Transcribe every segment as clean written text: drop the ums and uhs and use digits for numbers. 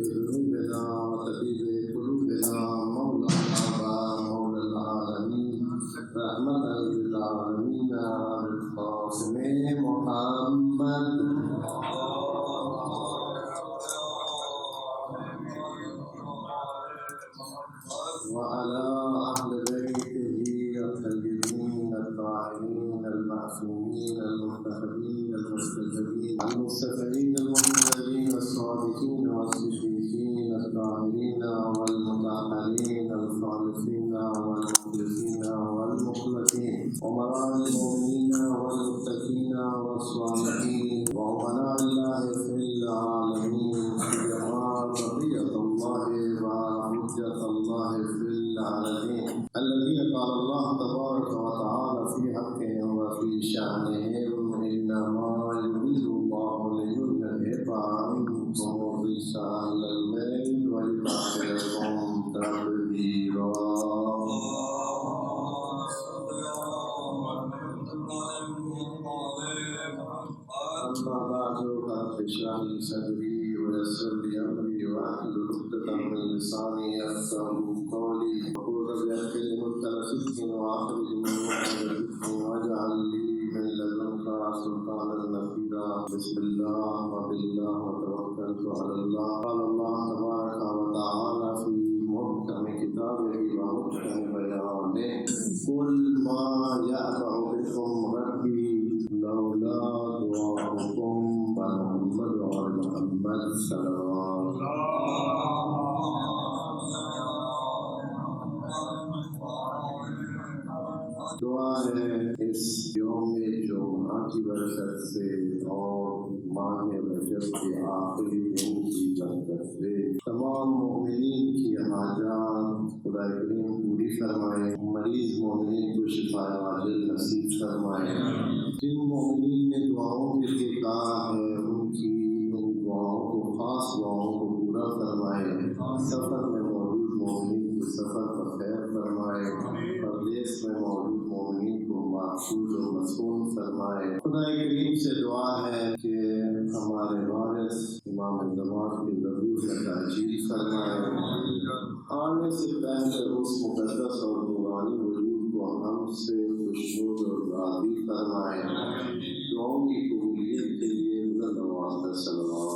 ذنوبنا وطبيب قلوبنا مولانا ومولى العالمين رحمة للعالمين بالقاسم محمد وعلى أهل بيته الطيبين الطاهرين المعصومين المنتخبين المستجابين المستفيدين المنذرين الصادقين والصديقين الطاهرين والمطهرين الخالصين والمخلصين والمخلصين ومراد المؤمنين والمتقين والصالحين وأمناء الله في العالمين بقية الله وحجة الله في العالمين الذين قال الله تبارك وتعالى في حقهم وفي شأنهم إنما يريد الله ليذهب عنكم الرجس أهل البيت ويطهركم تطهيرا. أما بعد فرب اشرح لي صدري ويسر لي أمري واحلل عقدة من لساني يفقهوا قولي وقل رب يغفر مبتلى صدق وأخرج من مخرج صدق واجعل لي من لدنك سلطانا نصيرا. بسم الله وبالله وتوكلت على الله. قال الله تبارك وتعالى في محكم كتابه ومحكم بيانه قل ما يأبع بكم ربي لولا دعاؤكم محمد اور محمد صلوات. دعا ہے اس یوم جمعہ کی برکت سے اور ماہ رجب کے آخری دن کی برکت سے تمام مومنین کی حاجات خدا کریم پوری فرمائے. مریض مومنین کو شفا عاجل نصیب فرمائے. جن مومنین نے دعاؤں کے لیے کہا ہے ان کی ان دعاؤں کو خاص دعاؤں کو پورا فرمائے. سفر میں موجود مومنین کے سفر پر خیر فرمائے. پردیس میں موجود مومنین کو محفوظ و مسکون فرمائے. خدا کریم سے دعا ہے کہ ہمارے وارث امام جماعت کی ضرور تاجیل فرمائے. آنے سے پہلے اس مقدس اور نورانی وجود کو ہم سے خوشنود اور راضی فرمائے. دعاؤں کی قبولیت کے لیے بلند آواز میں صلوات.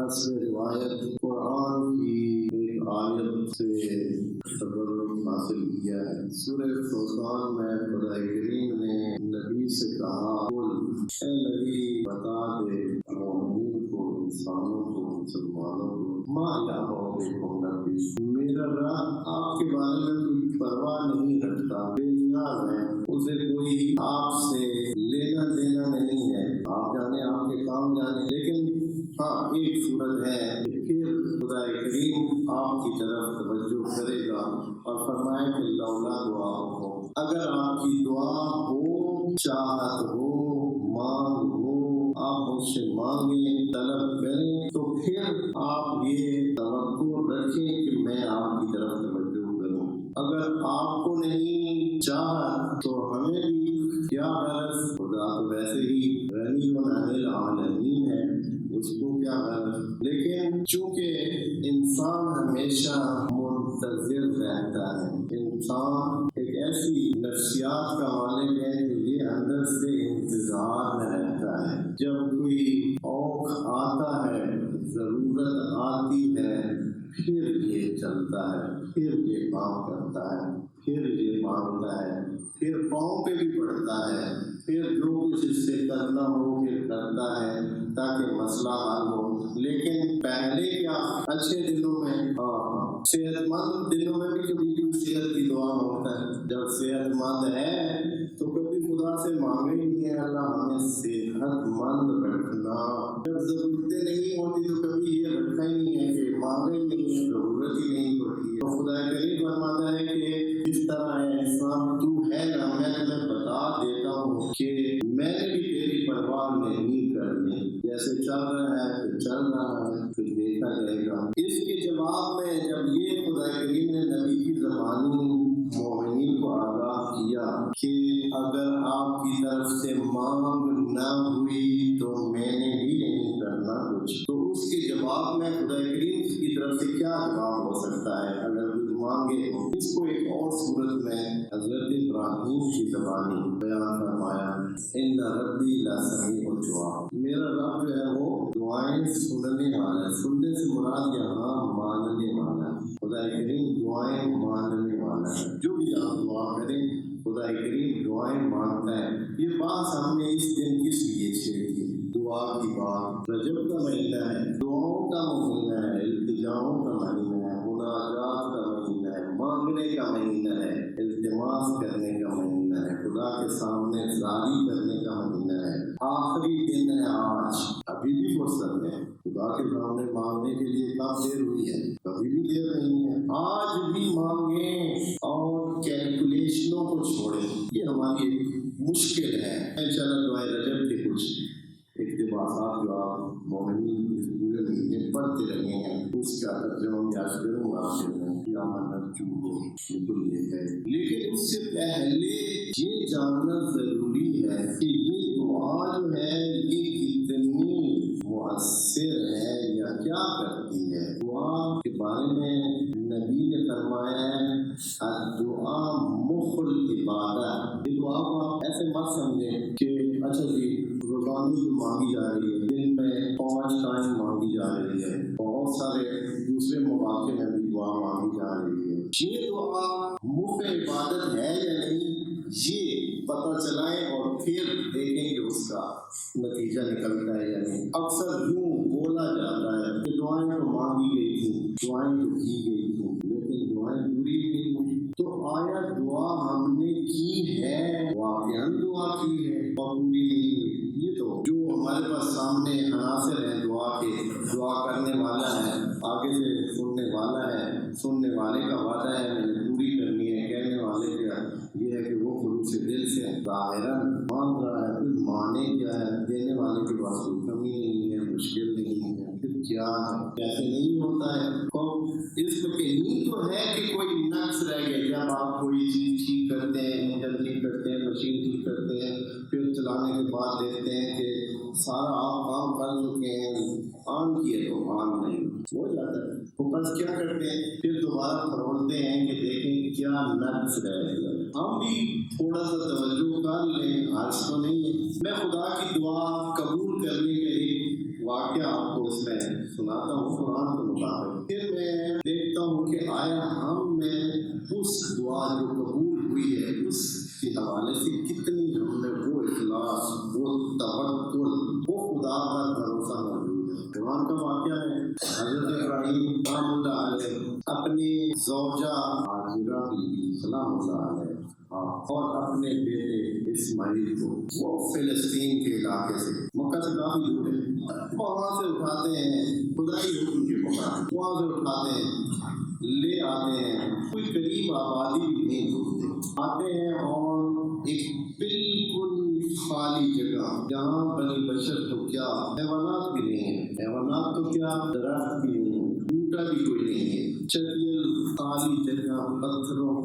اصل روایت قرآن کی ایک آیت سے تبرک حاصل کیا ہے. سورہ فرقان میں خدا کریم نے نبی سے کہا قل اے نبی بتا دے مومنین کو انسانوں کو مسلمانوں کو ما یعبأ بکم ربی میرا رب آپ کے بارے میں کوئی پرواہ نہیں رکھتا. بے نیاز ہے. اسے کوئی آپ سے لینا دینا نہیں ہے. آپ جانے آپ کے کام جانے. لیکن ہاں ایک صورت ہے کہ پھر خدا کریم آپ کی طرف توجہ کرے گا اور فرمائے کہ لولا دعا ہو اگر آپ کی دعا ہو چاہت ہو مانگ ہو آپ مجھ سے مانگیں طلب کریں تو پھر آپ یہ توقع رکھیں کہ میں آپ کی طرف توجہ کروں. اگر آپ کو نہیں چاہت تو ہمیں بھی کیا غرض. خدا تو ویسے ہی غنی و عن العالمین ہے اس کو کیا غرض. لیکن چونکہ انسان ہمیشہ منتظر رہتا ہے. انسان ایک ایسی نفسیات کا مالک ہے کہ یہ اندر سے انتظار میں رہتا ہے. جب کوئی اوقات آتا ہے ضرورت آتی ہے پھر یہ چلتا ہے پھر یہ کام کرتا ہے پھر یہ مانگتا ہے پھر پاؤں پہ بھی پڑتا ہے پھر جو کچھ اس سے کرنا ہو پھر کرتا ہے تاکہ مسئلہ حل ہو. لیکن پہلے کیا اچھے دنوں میں صحت مند دنوں میں بھی کبھی کوئی صحت کی دعا مانگتا ہے. جب صحت مند ہے تو کبھی خدا سے مانگے ہی نہیں ہے اللہ ہمیں صحت مند رکھنا. جب ضرورتیں نہیں ہوتی تو کبھی یہ رکھا ہی نہیں ہے کہ مانگے ہی نہیں ہے ضرورت ہی نہیں پڑتی. تو خدا کریم فرماتا ہے کہ اس طرح ہے انسان تو ہے نا میں تمہیں بتا دیتا ہوں کہ میں نے بھی تیری پرواہ نہیں کرنی. جیسے چل رہا ہے پھر چل رہا ہے پھر دیکھا جائے گا. اس کے جواب میں جب یہ خدا کریم نے نبی کی زبانی مومنین کو آگاہ کیا کہ اگر آپ کی طرف سے مانگ نہ ہوئی تو میں نے بھی نہیں کرنا کچھ. تو اس کے جواب میں خدا کریم کی طرف سے کیا جواب ہو سکتا ہے اگر کوئی مانگے تو؟ اس کو ایک اور صورت میں حضرت ابراہیم کی زبانی بیان فرمایا، ان ربی لسمیع الدعاء. میرا رب جو ہے وہ دعائیں سننے والا ہے. سننے سے مراد یہاں ماننے والا ہے. خدا کریم دعائیں ماننے والا ہے. جو بھی آپ دعا کریں خدا کریم دعائیں مانتا ہے. یہ بات ہم نے اس دن کس لیے چھیڑی؟ دعا کی بات. رجب کا مہینہ ہے، دعاؤں کا مہینہ ہے، التجاؤں کا مہینہ ہے، مناجات کا مہینہ ہے، مانگنے کا مہینہ ہے، التماس کرنے کا مہینہ ہے، خدا کے سامنے زاری کرنے کا مہینہ ہے. آخری دن ہے آج، ابھی بھی فرصت ہے. خدا کے سامنے مانگنے کے لیے کب دیر ہوئی ہے؟ کبھی بھی دیر نہیں ہے. آج بھی مانگیں اور کیلکولیشنوں کو چھوڑیں. یہ ہماری ایک مشکل ہے. انشاءاللہ دعائے رجب کے کچھ اقتباسات جو آپ مومنین اس پورے مہینے پڑھتے رہے ہیں اس کا ترجمہ میں آج کروں گا آپ سے. کیا منت چوبو بالکل یہ ہے، لیکن اس سے پہلے یہ جاننا ضروری ہے کہ یہ دعا جو ہے یہ کتنی مؤثر ہے یا کیا کرتی ہے. دعا کے بارے میں نبی نے فرمایا ہے الدعاء مخ العبادہ. یہ دعا کو آپ ایسے مت سمجھیں کہ اچھا جی روزانہ مانگی جا رہی ہے، دن میں 5 ٹائم مانگی جا رہی ہے، بہت سارے دوسرے مواقع میں بھی دعا مانگی جا رہی ہے. یہ دعا مخ عبادت ہے یا نہیں یہ پتہ چلائیں اور پھر دیکھیں کہ اس کا نتیجہ نکلتا ہے یا نہیں. اکثر یوں بولا جاتا ہے کہ دعائیں تو مانگی گئی تھیں، دعائیں تو کی گئی تھیں، لیکن دعائیں پوری نہیں ہوئی. تو آیا دعا ہم نے کی ہے، واقعاً دعا کی ہے اور پوری نہیں ہوئی؟ یہ تو جو ہمارے پاس سامنے عناصر ہیں دعا کے، دعا کرنے والا ہے، آگے سے سننے والا ہے، سننے والے کا وعدہ ہے میں نے پوری کرنی ہے، کہنے والے کا یہ ہے کہ وہ خلوص دل سے ظاہراً مانگ رہا ہے. پھر مانے کیا ہے؟ دینے والے کے پاس کوئی کمی نہیں ہے، مشکل نہیں ہے. پھر کیا ہے؟ کیسے نہیں ہوتا ہے؟ اور اس میں کہیں تو ہے کہ کوئی نقص رہ گیا. جب آپ کوئی چیز ٹھیک کرتے ہیں، انجن ٹھیک کرتے ہیں، مشین ٹھیک کرتے ہیں، پھر چلانے کے بعد دیکھتے ہیں کہ سارا آپ کام کر چکے ہیں، آن کیے تو آن نہیں ہو جاتا ہے. تو بس کیا کرتے ہیں؟ پھر دوبارہ کھولتے ہیں کہ دیکھیں کیا نقص رہ گیا. ہم بھی تھوڑا سا توجہ کر لیں، آج تو نہیں ہے. میں خدا کی دعا قبول کرنے کے ایک واقعہ آپ کو اس میں سناتا ہوں قرآن کے مطابق. پھر میں دیکھتا ہوں کہ آیا ہم میں اس دعا جو قبول ہوئی ہے اس کے حوالے سے کتنی ہم نے وہ اخلاص، وہ توکل، وہ خدا پر بھروسہ موجود ہے. قرآن کا واقعہ ہے حضرت ابراہیم سلام اللہ علیہ اپنی زوجہ ہاجرہ بی سلام اللہ علیہ اور اپنے بیٹے اسماعیل کو، وہ فلسطین کے علاقے سے، مکہ سے کافی دور ہے، وہاں سے اٹھاتے ہیں خدا کی حکم کے مطابق، وہاں سے اٹھاتے ہیں لے آتے ہیں. کوئی قریب آبادی بھی نہیں ہوتی، آتے ہیں اور ایک بالکل خالی جگہ جہاں بنی بشر تو کیا حیوانات بھی نہیں ہیں، حیوانات تو کیا درخت بھی نہیں ہے، بوٹا بھی کوئی نہیں ہے، چٹیل خالی جگہ، پتھروں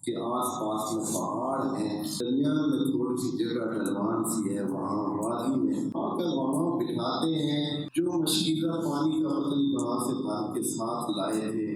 کے آس پاس میں پہاڑ ہیں، درمیان میں تھوڑی سی جگہ ڈھلوان سی ہے، وہاں وادی میں آ کر وہاں بٹھاتے ہیں. جو مشکیزہ پانی کا پتن کہاں سے بھر کے ساتھ لائے تھے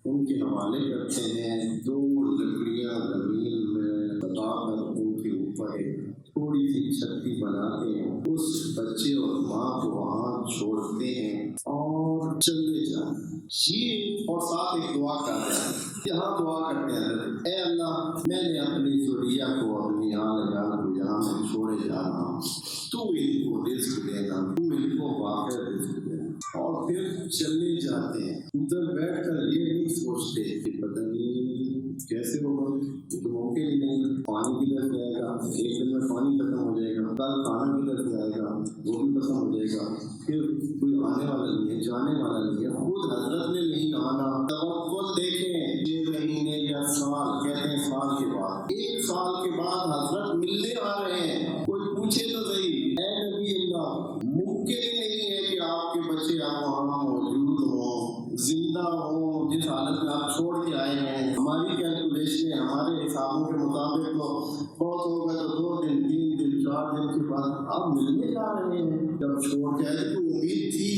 ان کے حوالے کرتے ہیں. 2 لکڑیاں زمین میں دبا کر ان کے اوپر تھوڑی سی چھتی بناتے ہیں، اس بچے اور ماں کو وہاں چھوڑتے ہیں اور چلے جاتے ہیں. یہ اور ساتھ ایک دعا کرتے ہیں، یہاں دعا کرتے ہیں اے اللہ میں نے اپنی ذریہ کو اپنی آل عیال کو یہاں میں چھوڑے جا رہا ہوں، تو ان کو رزق دینا، تو ان کو واقع رزق دینا. اور پھر چلے جاتے ہیں. ادھر بیٹھ کر یہ نہیں سوچتے کہ پتہ نہیں کیسے ہوگا، یہ تو ممکن ہی نہیں، پانی کدھر سے آئے گا، ایک دن میں پانی ختم ہو جائے گا، کل کھانا کدھر سے آئے گا وہ بھی ختم ہو جائے گا، پھر کوئی آنے والا نہیں ہے، جانے والا نہیں ہے. خود حضرت نے نہیں آنا. توقع دیکھیں 6 مہینے یا سال، کہتے ہیں سال کے بعد، 1 سال کے بعد حضرت ملنے آ رہے ہیں. کوئی پوچھے تو صحیح اے نبی اللہ ممکن ہی نہیں ہے کہ آپ کے بچے آپ وہاں موجود ہوں، زندہ ہوں، جس حالت میں آپ چھوڑ کے آئے ہیں. ہماری کیلکولیشن ہمارے حسابوں کے مطابق تو بہت ہوگا تو 2 دن دن کے بعد اب ملنے جا رہے ہیں. جب چھوڑ کے آئے تو امید تھی.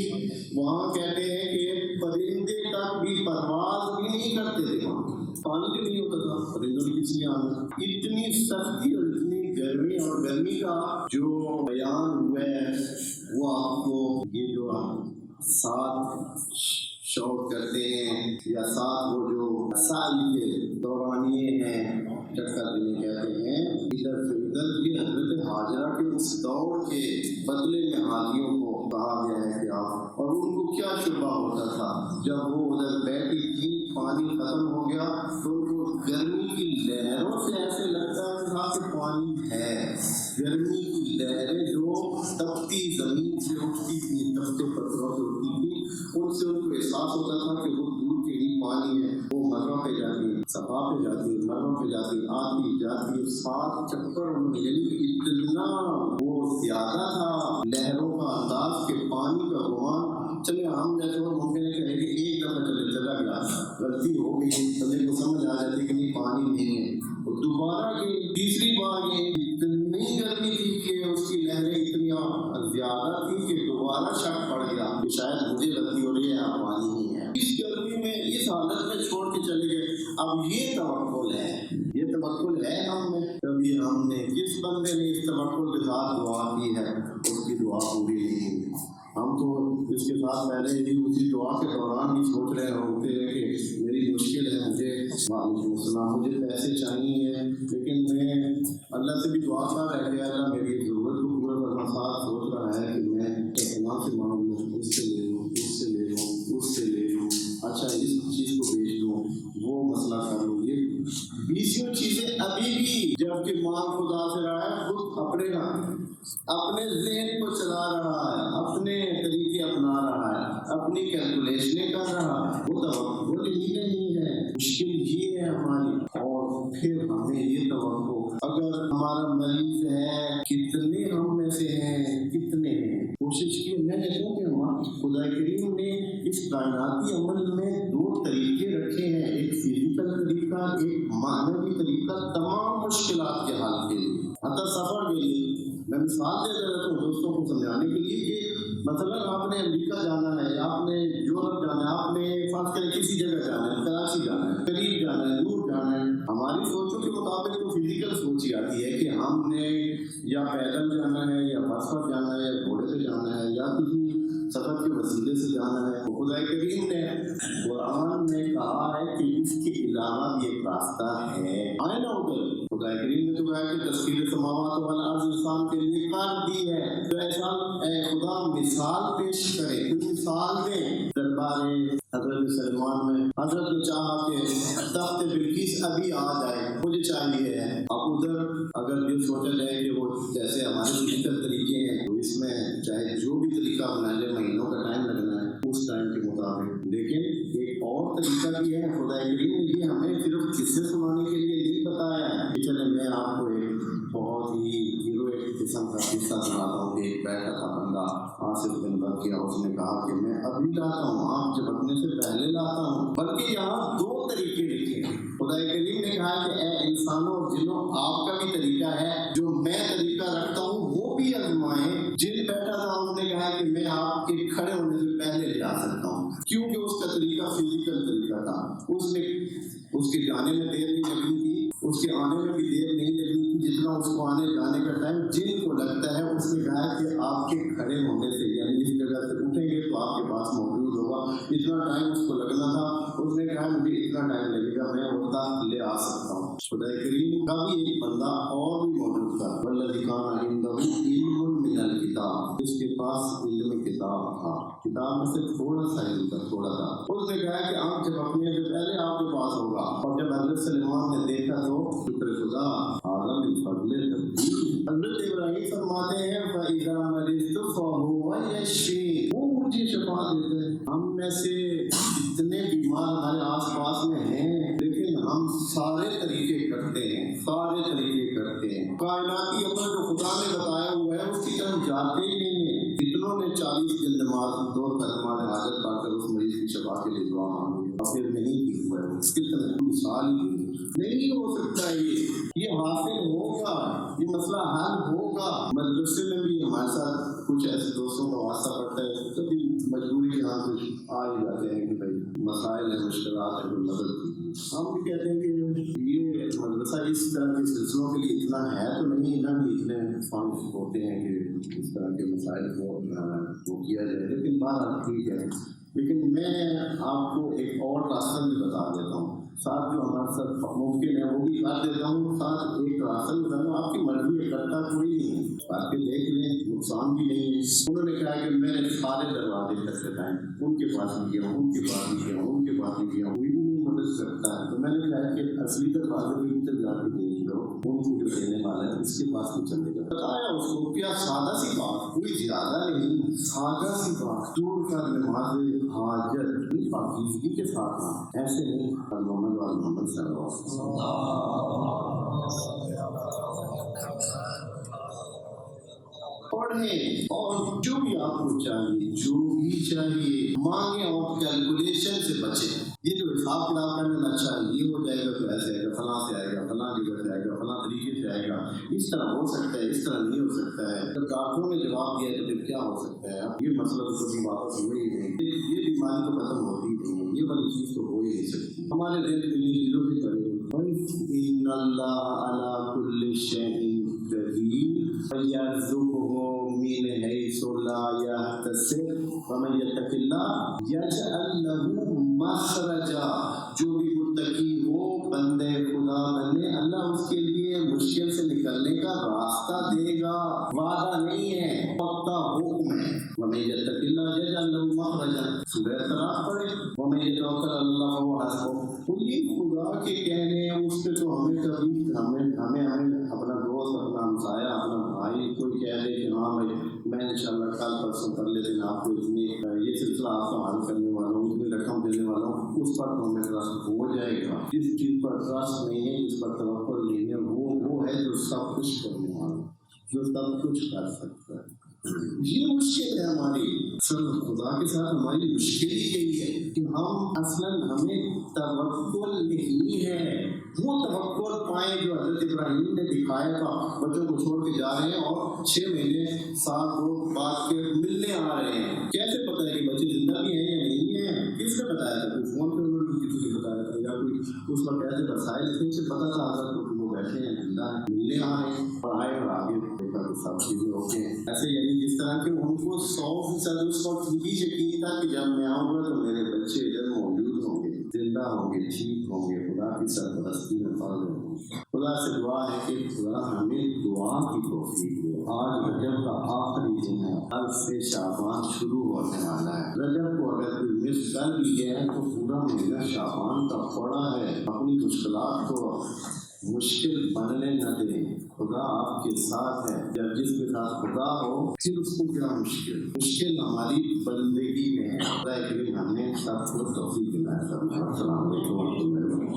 وہاں کہتے ہیں کہ پرندے تک بھی پرواز بھی نہیں کرتے تھے. وہاں پانی بھی نہیں ہوتا تھا پرندوں کی کسی آنے. اتنی سختی اور اتنی گرمی، اور گرمی کا جو بیان ہوا ہے وہ آپ کو یہ جو سات شوق کرتے ہیں یا سات وہ جو سال کے دورانیے ہیں چکر جنہیں کہتے ہیں ادھر سے ادھر، یہ حضرت حاجرہ کے اس دور کے بدلے میں حاجیوں کو کہا گیا ہے کہ آپ، اور ان کو کیا شبہ ہوتا تھا جب وہ ادھر بیٹھی تھی پانی ختم ہو گیا تو ان کو گرمی کی لہروں سے ایسے لگتا تھا کہ پانی ہے. گرمی کی لہریں جو تپتی زمین سے اٹھتی تھی، تپتے پتھروں سے اٹھتی تھی، ان سے ان کو احساس ہوتا تھا کہ وہ دور کے ہی پانی ہے. وہ مروں پہ جاتی، صفا پہ جاتی، مروں پہ جاتی، آتی جاتی، 7 چکر اتنا وہ زیادہ تھا لہروں کا انداز کہ پانی کا گمان. چلے ہم جیسے وہ ممکن ہے کہ ایک دفعہ چلا گیا، غلطی ہو گئی، بندے کو سمجھ آ جاتی کہ نہیں پانی نہیں ہے. دوبارہ کی تیسری بار یہ اتنی گرمی تھی کہ اس کی لہریں اتنی زیادہ تھی کہ دوبارہ شک پڑ گیا کہ شاید مجھے غلطی ہو رہی ہے، یہاں پانی نہیں ہے. اس گرمی میں اس حالت میں چھوڑ کے چلے گئے. اب یہ توکل ہے، یہ توکل ہے ہم میں. کبھی ہم نے کس بندے نے اس توکل کے ساتھ دعا کی ہے اس کی دعا پوری نہیں ہوئی. ہم تو اس کے ساتھ پہلے ہی اسی دعا کے دوران ہی سوچ رہے ہوتے ہیں کہ میری مشکل ہے، مجھے پیسے چاہیے، لیکن میں اللہ سے بھی دعا کر رہ گیا اللہ میری ضرورت کو پورا کرنا. ساتھ سوچ رہا ہے کہ میں وہاں سے مانگ لوں، اس سے لے لوں، اس سے لے لوں، اس سے لے لوں، اچھا اس چیز کو بیچ دوں، وہ مسئلہ کر لوں. یہ 20 چیزیں ابھی بھی جب کہ مال خدا سے رہا ہے خود اپنے ذہن کو چلا رہا ہے، اپنے طریقے اپنا رہا ہے، اپنی کیلکولیشنیں کر رہا ہے. وہ توقع ہی نہیں ہے، مشکل یہ ہے ہماری. اور پھر ہمیں یہ توقع، اگر ہمارا مریض ہے، کتنے ہم میں سے ہیں، کتنے ہیں کوشش کی. میں دیکھوں کہ خدا کریم نے اس کائناتی عمل میں 2 طریقے رکھے ہیں، ایک فزیکل طریقہ، ایک معنوی طریقہ، تمام مشکلات کے حل کے لیے. حتی سفر کے لیے میں مثال دے رہا ہوں دوستوں کو سمجھانے کے لیے کہ مثلا آپ نے امریکہ جانا ہے، آپ نے یورپ جانا ہے، آپ نے فرض کریں کسی جگہ جانا ہے، کراچی جانا ہے، قریب جانا ہے، دور جانا ہے. ہماری سوچوں کے مطابق تو فزیکل سوچ ہی آتی ہے کہ ہم نے یا پیدل جانا ہے، یا بس پر جانا ہے، یا گھوڑے پہ جانا ہے، یا کسی سفر کے وسیلے سے جانا ہے. خدا کریم نے قرآن میں کہا ہے کہ اس کے علاوہ بھی ایک راستہ ہے. آئے نا ادھر خدا کریم نے تو کہا کہ تسخیر سماوات والارض انسان کے لیے کر دی ہے. تو ایسا اے خدا مثال پیش کرے، کوئی مثال دے. دربار حضرت سلمان میں حضرت نے چاہا کہ تخت بلقیس ابھی آ جائے، مجھے چاہیے ہے. اب ادھر اگر یہ سوچا جائے کہ وہ جیسے ہمارے فزیکل طریقے ہیں تو اس میں چاہے جو بھی طریقہ اپنا جائے مہینوں کا ٹائم لگنا ہے اس ٹائم کے مطابق. لیکن ایک اور طریقہ بھی ہے. خدا کریم نے یہ ہمیں صرف قصے سنانے کے لیے نہیں بتایا ہے. چلے میں آپ کو ایک بہت ہی ہیروئک قسم کا قصہ سناتا ہوں کہ ایک بیٹھا تھا بندہ آصف بن برقیہ. اس نے کہا کہ میں ابھی لاتا ہوں، آپ جھپکنے سے پہلے لاتا ہوں. بلکہ یہاں 2 طریقے لکھے ہیں. خدا کریم نے کہا کہ اے انسانوں اور جنوں، آپ کا بھی طریقہ ہے، جو میں طریقہ رکھتا ہوں وہ بھی آزمائیں. جن بیٹھا تھا اس نے کہا کہ میں آپ کے کھڑے ہونے سے پہلے لے آ سکتا ہوں، کیونکہ اس کا طریقہ فزیکل طریقہ تھا. اس کے جانے میں دیر نہیں لگی تھی، اس کے آنے میں بھی دیر نہیں لگی تھی جتنا اس کو آنے جانے کا ٹائم جن کو لگتا ہے. اس نے کہا کہ آپ کے کھڑے ہونے سے یعنی اس جگہ سے اٹھیں گے تو آپ کے پاس موجود ہوگا، اتنا ٹائم اس کو لگنا تھا. اس نے کہا مجھے اتنا ٹائم لگے گا، میں وقت لے آ سکتا ہوں. خدا کریم کا بھی ایک بندہ اور بھی موجود تھا، والذی کان عنده علم من الکتاب، اس کے پاس علم کتاب تھا. کتاب میں سے تھوڑا سا علم تھا، تھوڑا سا. اس نے کہا کہ آپ جب اپنے سے پہلے آپ کے پاس ہوگا. اور جب حضرت سلیمان نے دیکھا تو شکر خدا آدم فضل تبدیل. حضرت ابراہیم فرماتے ہیں فَإِذَا مَرِضْتُ فَهُوَ يَشْفِينِ، وہ مجھے شفا دیتے ہیں. ہم میں سے اتنے بیمار ہمارے آس پاس میں ہیں، لیکن ہم سارے طریقے کرتے ہیں. کائناتی عمل جو خدا نے بتایا ہوا ہے اس کی طرف جاتے ہی نہیں ہیں. اتنوں نے 40 دن نماز 2 کلمہ حاجت پڑھ کر اس مریض کی شفا کے لیے دعا مانگی، اور پھر نہیں کی ہوا ہے. کتنے مثال ہی نہیں ہو سکتا. یہ حاصل ہوگا، یہ مسئلہ حل ہوگا. مدرسے میں بھی ہمارے ساتھ کچھ ایسے دوستوں کا واسطہ پڑتا ہے، کبھی مجبوری کے ہاں کچھ آ ہی جاتے ہیں کہ بھائی مسائل ہیں، مشکلات ہیں، کوئی مدد کیجیے. ہم بھی کہتے ہیں کہ یہ مدرسہ اس طرح کے سلسلوں کے لیے اتنا ہے تو نہیں نا کہ اتنے فنڈ ہوتے ہیں کہ اس طرح کے مسائل کو وہ کیا جائے، لیکن بات ٹھیک ہے. لیکن میں آپ کو ایک اور راستہ بھی بتا دیتا ہوں، ساتھ جو ہمارے ساتھ ممکن ہے وہ بھی بتا دیتا ہوں. ساتھ ایک راستہ بھی بتا دوں، آپ کی مرضی کرتا کوئی نہیں، آپ کے دیکھ لیں، نقصان بھی نہیں ہے. انہوں نے کہا کہ میں نے سارے دروازے کر بتائیں، ان کے پاس بھی گیا، ان کے پاس بھی گیا، ان کے پاس بھی گیا، کوئی بھی نہیں مدد کرتا ہے. تو میں نے کہا کہ اصلی دروازے بھی ان سے جا کے دیکھ لو، ان کو جو دینے والا ہے اس کے پاس بھی چلے جاؤ. بتایا اس کو کیا سادہ سی بات، کوئی زیادہ نہیں، سادہ سی بات، دور کا نماز حاجت پاکیزگی کے ساتھ ایسے نہیں. محمد وال محمد صلی اللہ علیہ وسلم پڑھیں اور جو بھی آپ کو چاہیے، جو بھی چاہیے مانگیں اور کیلکولیشن سے بچیں. یہ جو حساب کتاب کرنے اچھا یہ ہو جائے گا تو ایسے آئے گا، فلاں سے آئے گا، فلاں جگہ سے آئے گا، فلاں طریقے سے آئے گا، اس طرح ہو سکتا ہے، اس طرح نہیں ہو سکتا ہے. جب ڈاکٹروں نے جواب دیا تو پھر کیا ہو سکتا ہے؟ یہ مسئلہ تو کبھی واپس ہو ہی نہیں، یہ بیماری تو ختم ہوتی نہیں ہے، یہ والی چیز تو ہو ہی نہیں سکتی. ہمارے دل میں انہیں چیزوں سے کرے ان اللہ علی کل شیء قدیر فیرزقہ من حیث لا یحتسب ومن یتق اللہ یجعل لہ مخرجا. جو بھی متقی ہو بندے خدا بنے، اللہ اس کے لیے مشکل سے نکلنے کا راستہ دے گا. وعدہ نہیں ہے، پکا حکم ہے. ومن یتق اللہ یجعل لہ مخرجا. سورہ طلاق پڑھے، ومن یتوکل علی اللہ فہو حسبہ. یہ خدا کے کہنے ہیں، اس پہ تو ہمیں کبھی ہمیں اپنا دوست، اپنا ہمسایہ، اپنا بھائی کوئی کہہ دے کہ ہاں بھائی میں انشاءاللہ کل پرسوں کر لے دن آپ کو اتنی یہ سلسلہ آپ کا حل کرنے والا ہوں، اتنی رقم دینے والا ہوں، اس پر تو ہمیں ٹرسٹ ہو جائے گا. جس چیز پر ٹرسٹ نہیں ہے، جس پر توقع نہیں ہے، وہ ہے جو سب کچھ کرنے والا، جو سب کچھ کر سکتا ہے. یہ مشکل ہے ہماری، اصل خدا کے ساتھ ہماری مشکل ہی یہی ہے کہ ہم اصلاً ہمیں توکل نہیں ہے. وہ توکل پائیں جو حضرت ابراہیم نے دکھایا تھا. بچوں کو چھوڑ کے جا رہے ہیں اور 6 مہینے سال بعد کے ملنے آ رہے ہیں. کیسے پتہ ہے کہ بچے زندہ بھی ہیں یا نہیں ہیں؟ کس نے بتایا تھا؟ کوئی فون پہ انہوں نے کسی نے بتایا تھا یا کوئی اس وقت ایسے وسائل اتنے سے پتہ تھا حضرت کو کہ وہ بیٹھے ہیں، زندہ ہیں، ملنے آ رہے ہیں، پڑھائے اور آگے دیکھا کہ سب چیزیں ہوتی ہیں. ایسے یعنی جس طرح کہ ان کو 100% اس وقت بھی یقین تھا کہ جب میں آؤں گا تو میرے بچے ادھر موجود ہوں گے، زندہ ہوں گے، ٹھیک ہوں گے، خدا کی سرپرستی میں فضل ہوں گے. خدا سے دعا ہے کہ خدا ہمیں دعا کی توفیق دے. آج رجب کا آخری دن ہے، کل سے شعبان شروع ہونے والا ہے. رجب کو اگر کوئی مس کر بھی گیا تو پورا مہینہ شعبان کا پڑا ہے. اپنی مشکلات کو مشکل بننے نہ دیں. خدا آپ کے ساتھ ہے. جب جس کے ساتھ خدا ہو پھر اس کو کیا مشکل ہماری بندگی میں ہے. خدا کریم ہمیں سب کو توفیق عنایت فرمائے. السلام علیکم.